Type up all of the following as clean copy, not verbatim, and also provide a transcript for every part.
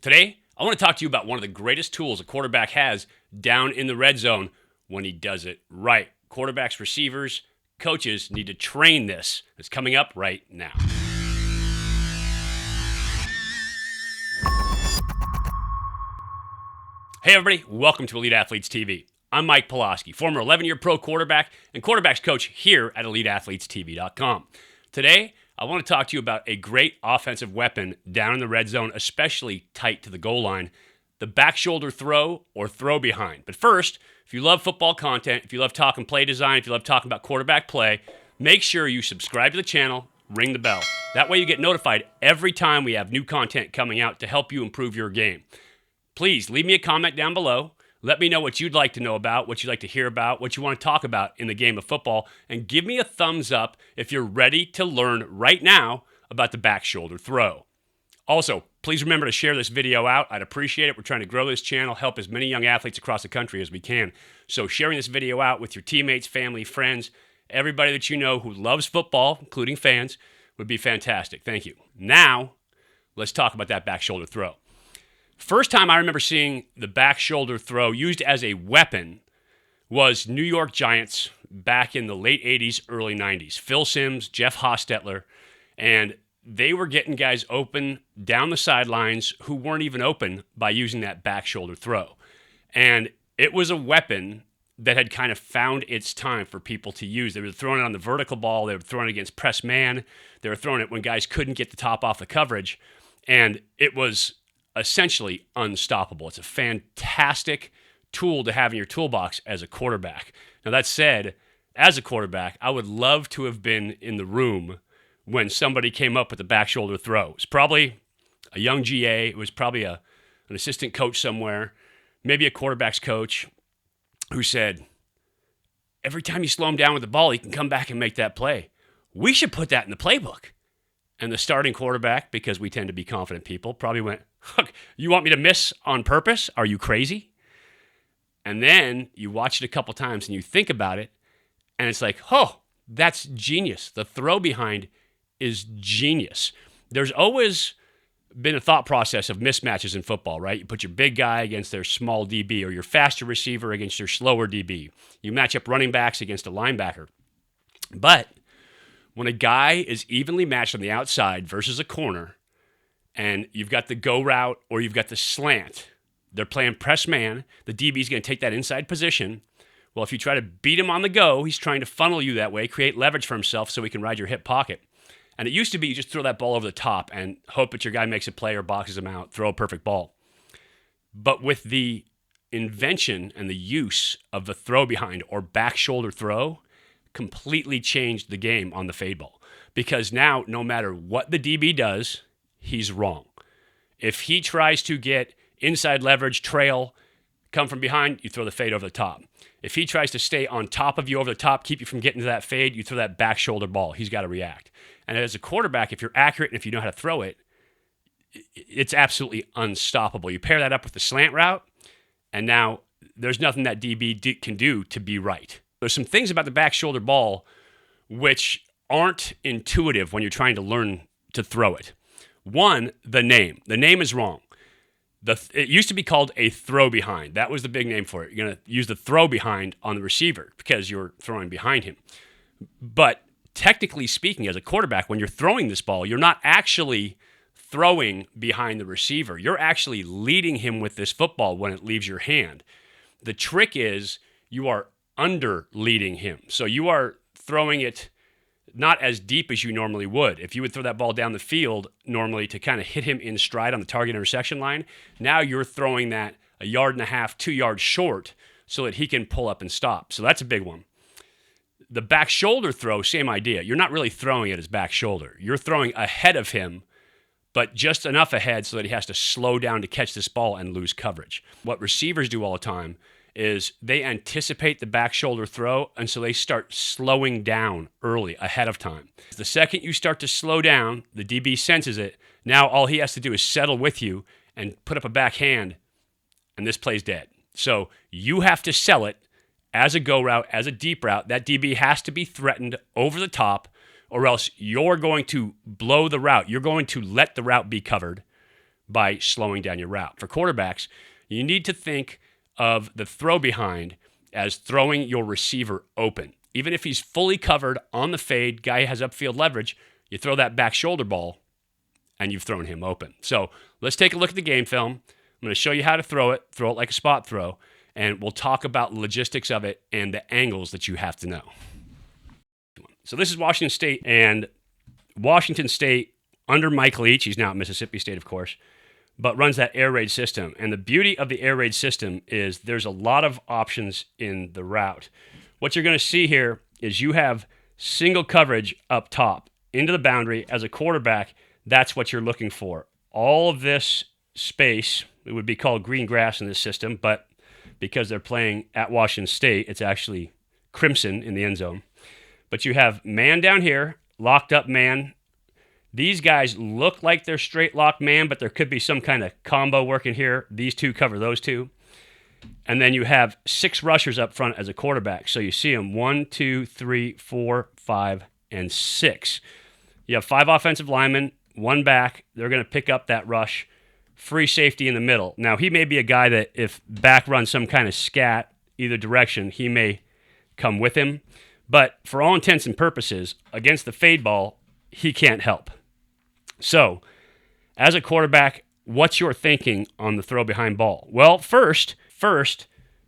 Today, I want to talk to you about one of the greatest tools a quarterback has down in the red zone when he does it right. Quarterbacks, receivers, coaches need to train this. It's coming up right now. Hey everybody, welcome to Elite Athletes TV. I'm Mike Pulaski, former 11-year pro quarterback and quarterbacks coach here at EliteAthletesTV.com. Today, I want to talk to you about a great offensive weapon down in the red zone, especially tight to the goal line, the back shoulder throw or throw behind. But first, if you love football content, if you love talking play design, if you love talking about quarterback play, make sure you subscribe to the channel, ring the bell. That way you get notified every time we have new content coming out to help you improve your game. Please leave me a comment down below. Let me know what you'd like to know about, what you'd like to hear about, what you want to talk about in the game of football, and give me a thumbs up if you're ready to learn right now about the back shoulder throw. Also, please remember to share this video out. I'd appreciate it. We're trying to grow this channel, help as many young athletes across the country as we can. So sharing this video out with your teammates, family, friends, everybody that you know who loves football, including fans, would be fantastic. Thank you. Now, let's talk about that back shoulder throw. First time I remember seeing the back shoulder throw used as a weapon was New York Giants back in the late 80s, early 90s. Phil Simms, Jeff Hostetler, and they were getting guys open down the sidelines who weren't even open by using that back shoulder throw. And it was a weapon that had kind of found its time for people to use. They were throwing it on the vertical ball. They were throwing it against press man. They were throwing it when guys couldn't get the top off the coverage. And it was essentially unstoppable. It's a fantastic tool to have in your toolbox as a quarterback. Now that said, as a quarterback, I would love to have been in the room when somebody came up with the back shoulder throw. It was probably a young GA. It was probably an assistant coach somewhere, maybe a quarterback's coach who said, every time you slow him down with the ball, he can come back and make that play. We should put that in the playbook. And the starting quarterback, because we tend to be confident people, probably went, "Look, you want me to miss on purpose? Are you crazy?" And then you watch it a couple times and you think about it, and it's like, oh, that's genius. The throw behind is genius. There's always been a thought process of mismatches in football, right? You put your big guy against their small DB or your faster receiver against your slower DB. You match up running backs against a linebacker. But when a guy is evenly matched on the outside versus a corner, and you've got the go route or you've got the slant, they're playing press man, the DB's going to take that inside position. Well, if you try to beat him on the go, he's trying to funnel you that way, create leverage for himself so he can ride your hip pocket. And it used to be you just throw that ball over the top and hope that your guy makes a play or boxes him out, throw a perfect ball. But with the invention and the use of the throw behind or back shoulder throw, completely changed the game on the fade ball. Because now, no matter what the DB does, he's wrong. If he tries to get inside leverage, trail, come from behind, you throw the fade over the top. If he tries to stay on top of you over the top, keep you from getting to that fade, you throw that back shoulder ball. He's got to react. And as a quarterback, if you're accurate and if you know how to throw it, it's absolutely unstoppable. You pair that up with the slant route, and now there's nothing that DB can do to be right. There's some things about the back shoulder ball which aren't intuitive when you're trying to learn to throw it. One, the name. The name is wrong. It used to be called a throw behind. That was the big name for it. You're going to use the throw behind on the receiver because you're throwing behind him. But technically speaking, as a quarterback, when you're throwing this ball, you're not actually throwing behind the receiver. You're actually leading him with this football when it leaves your hand. The trick is you are under leading him. So you are throwing it not as deep as you normally would. If you would throw that ball down the field normally to kind of hit him in stride on the target intersection line, now you're throwing that 1.5 yards, 2 yards short so that he can pull up and stop. So that's a big one. The back shoulder throw, same idea. You're not really throwing it as back shoulder. You're throwing ahead of him, but just enough ahead so that he has to slow down to catch this ball and lose coverage. What receivers do all the time is they anticipate the back shoulder throw, and so they start slowing down early, ahead of time. The second you start to slow down, the DB senses it. Now all he has to do is settle with you and put up a backhand, and this play's dead. So you have to sell it as a go route, as a deep route. That DB has to be threatened over the top, or else you're going to blow the route. You're going to let the route be covered by slowing down your route. For quarterbacks, you need to think of the throw behind as throwing your receiver open. Even if he's fully covered on the fade, guy has upfield leverage, you throw that back shoulder ball and you've thrown him open. So let's take a look at the game film. I'm going to show you how to throw it like a spot throw, and we'll talk about the logistics of it and the angles that you have to know. So this is Washington State, and Washington State under Mike Leach, he's now at Mississippi State, of course, but runs that air raid system. And the beauty of the air raid system is there's a lot of options in the route. What you're going to see here is you have single coverage up top into the boundary. As a quarterback, that's what you're looking for. All of this space, it would be called green grass in this system, but because they're playing at Washington State, it's actually crimson in the end zone. But you have man down here, locked up man. These guys look like they're straight locked man, but there could be some kind of combo working here. These two cover those two. And then you have 6 rushers up front as a quarterback. So you see them 1, 2, 3, 4, 5, and 6. You have 5 offensive linemen, 1 back. They're going to pick up that rush. Free safety in the middle. Now, he may be a guy that if back runs some kind of scat either direction, he may come with him. But for all intents and purposes, against the fade ball, he can't help. So, as a quarterback, what's your thinking on the throw behind ball? Well, first,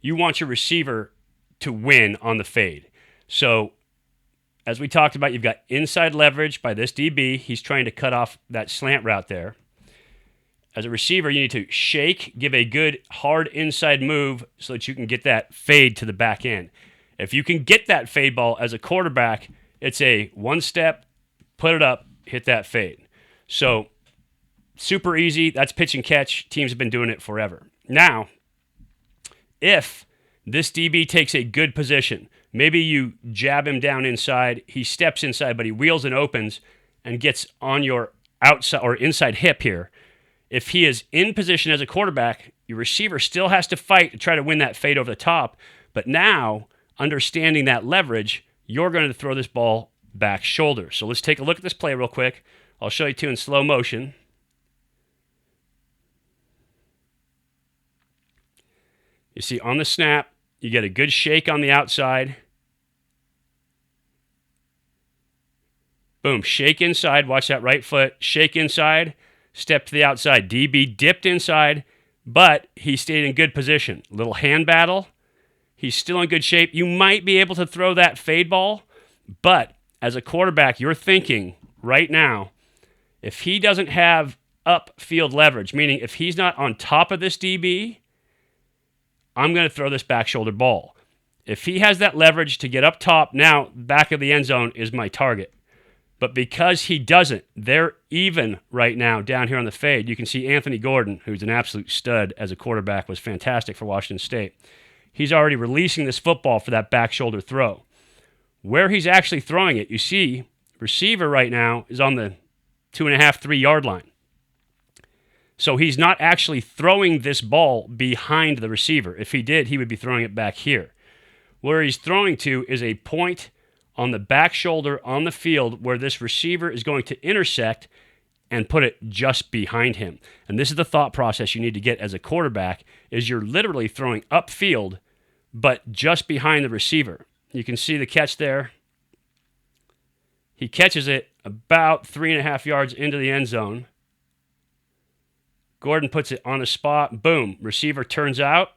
you want your receiver to win on the fade. So, as we talked about, you've got inside leverage by this DB. He's trying to cut off that slant route there. As a receiver, you need to shake, give a good hard inside move so that you can get that fade to the back end. If you can get that fade ball as a quarterback, it's a one step, put it up, hit that fade. So, super easy. That's pitch and catch. Teams have been doing it forever. Now, if this DB takes a good position, maybe you jab him down inside, he steps inside, but he wheels and opens and gets on your outside or inside hip here. If he is in position as a quarterback, your receiver still has to fight to try to win that fade over the top. But now, understanding that leverage, you're going to throw this ball back shoulder. So let's take a look at this play real quick. I'll show you two in slow motion. You see on the snap, you get a good shake on the outside. Boom, shake inside. Watch that right foot. Shake inside. Step to the outside. DB dipped inside, but he stayed in good position. Little hand battle. He's still in good shape. You might be able to throw that fade ball, but as a quarterback, you're thinking right now, if he doesn't have upfield leverage, meaning if he's not on top of this DB, I'm going to throw this back shoulder ball. If he has that leverage to get up top, now back of the end zone is my target. But because he doesn't, they're even right now down here on the fade. You can see Anthony Gordon, who's an absolute stud as a quarterback, was fantastic for Washington State. He's already releasing this football for that back shoulder throw. Where he's actually throwing it, you see, receiver right now is on the 2.5, 3 yard line. So he's not actually throwing this ball behind the receiver. If he did, he would be throwing it back here. Where he's throwing to is a point on the back shoulder on the field where this receiver is going to intersect and put it just behind him. And this is the thought process you need to get as a quarterback, is you're literally throwing upfield, but just behind the receiver. You can see the catch there. He catches it about 3.5 yards into the end zone. Gordon puts it on the spot. Boom. Receiver turns out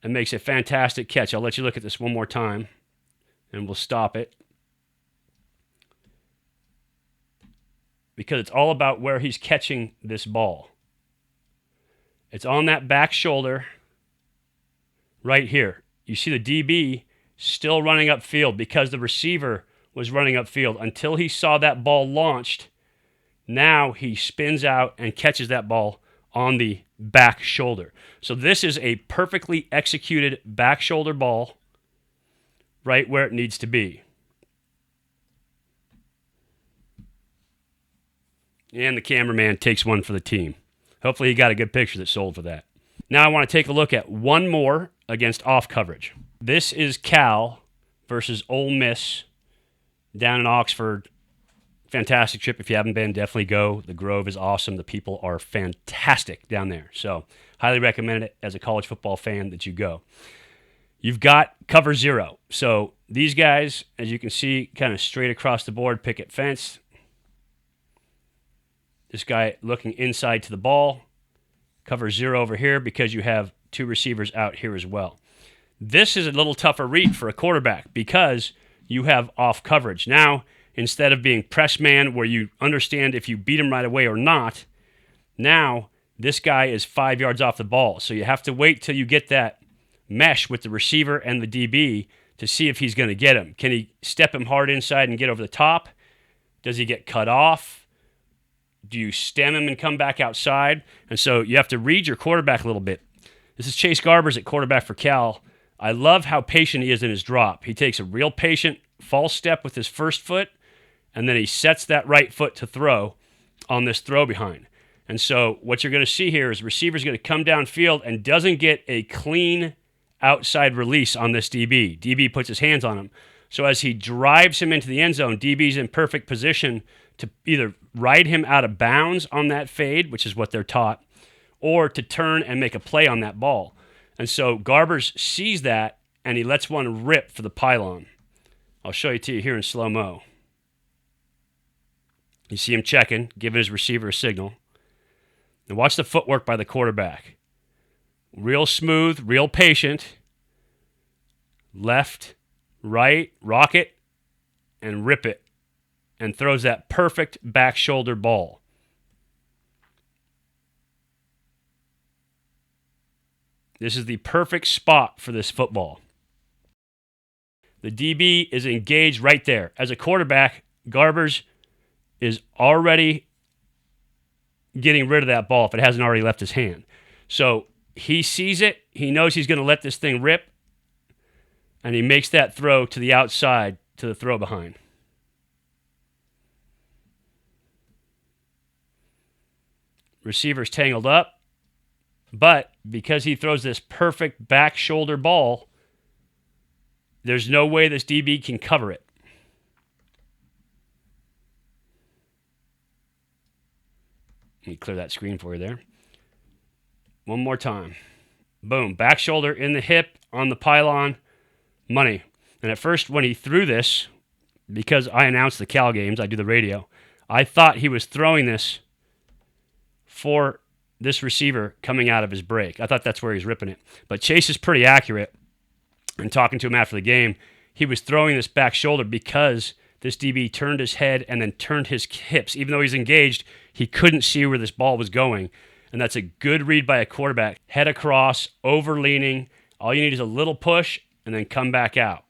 and makes a fantastic catch. I'll let you look at this one more time, and we'll stop it. Because it's all about where he's catching this ball. It's on that back shoulder right here. You see the DB still running upfield because the receiver was running upfield until he saw that ball launched. Now he spins out and catches that ball on the back shoulder. So this is a perfectly executed back shoulder ball right where it needs to be. And the cameraman takes one for the team. Hopefully he got a good picture that sold for that. Now I want to take a look at one more against off coverage. This is Cal versus Ole Miss down in Oxford fantastic trip. If you haven't been, definitely go. The Grove is awesome. The people are fantastic down there. So highly recommend it as a college football fan that you go. You've got cover zero. So these guys, as you can see, kind of straight across the board, picket fence. This guy looking inside to the ball. Cover zero over here because you have two receivers out here as well. This is a little tougher read for a quarterback because you have off coverage. Now, instead of being press man where you understand if you beat him right away or not, now this guy is 5 yards off the ball. So you have to wait till you get that mesh with the receiver and the DB to see if he's going to get him. Can he step him hard inside and get over the top? Does he get cut off? Do you stem him and come back outside? And so you have to read your quarterback a little bit. This is Chase Garbers at quarterback for Cal. I love how patient he is in his drop. He takes a real patient false step with his first foot, and then he sets that right foot to throw on this throw behind. And so what you're going to see here is receiver's going to come downfield and doesn't get a clean outside release on this DB. DB puts his hands on him. So as he drives him into the end zone, DB's in perfect position to either ride him out of bounds on that fade, which is what they're taught, or to turn and make a play on that ball. And so Garbers sees that, and he lets one rip for the pylon. I'll show you to you here in slow-mo. You see him checking, giving his receiver a signal. And watch the footwork by the quarterback. Real smooth, real patient. Left, right, rock it, and rip it. And throws that perfect back shoulder ball. This is the perfect spot for this football. The DB is engaged right there. As a quarterback, Garbers is already getting rid of that ball if it hasn't already left his hand. So he sees it. He knows he's going to let this thing rip. And he makes that throw to the outside to the throw behind. Receiver's tangled up. But because he throws this perfect back shoulder ball, there's no way this DB can cover it. Let me clear that screen for you there. One more time. Boom. Back shoulder in the hip on the pylon. Money. And at first when he threw this, because I announced the Cal games, I do the radio, I thought he was throwing this for this receiver coming out of his break. I thought that's where he's ripping it. But Chase is pretty accurate. And talking to him after the game, he was throwing this back shoulder because this DB turned his head and then turned his hips. Even though he's engaged, he couldn't see where this ball was going. And that's a good read by a quarterback. Head across, over-leaning. All you need is a little push and then come back out.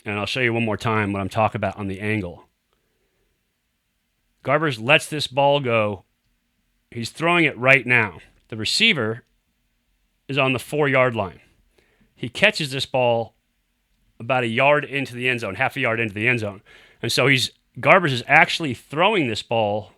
And I'll show you one more time what I'm talking about on the angle. Garbers lets this ball go. He's throwing it right now. The receiver is on the 4-yard line. He catches this ball about a yard into the end zone, half a yard into the end zone. And so Garbers is actually throwing this ball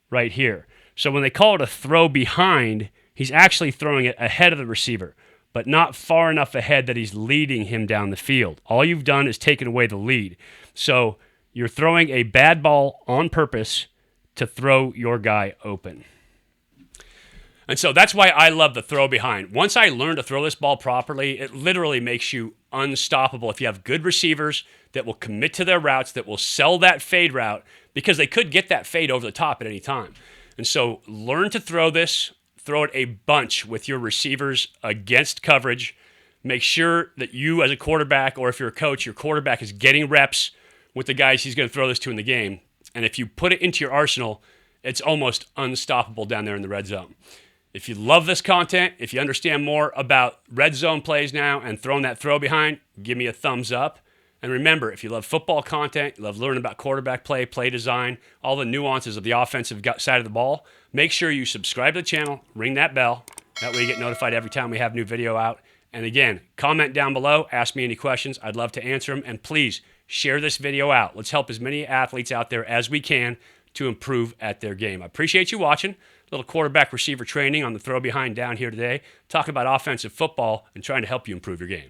right here. So when they call it a throw behind, he's actually throwing it ahead of the receiver, but not far enough ahead that he's leading him down the field. All you've done is taken away the lead. So you're throwing a bad ball on purpose to throw your guy open. And so that's why I love the throw behind. Once I learned to throw this ball properly, it literally makes you unstoppable. If you have good receivers that will commit to their routes, that will sell that fade route, because they could get that fade over the top at any time. And so learn to throw this, throw it a bunch with your receivers against coverage. Make sure that you as a quarterback, or if you're a coach, your quarterback is getting reps with the guys he's going to throw this to in the game. And if you put it into your arsenal, it's almost unstoppable down there in the red zone. If you love this content, if you understand more about red zone plays now and throwing that throw behind, give me a thumbs up. And remember, if you love football content, you love learning about quarterback play, play design, all the nuances of the offensive side of the ball, make sure you subscribe to the channel, ring that bell. That way you get notified every time we have new video out. And again, comment down below, ask me any questions. I'd love to answer them. And please share this video out. Let's help as many athletes out there as we can to improve at their game. I appreciate you watching. A little quarterback receiver training on the throw behind down here today. Talking about offensive football and trying to help you improve your game.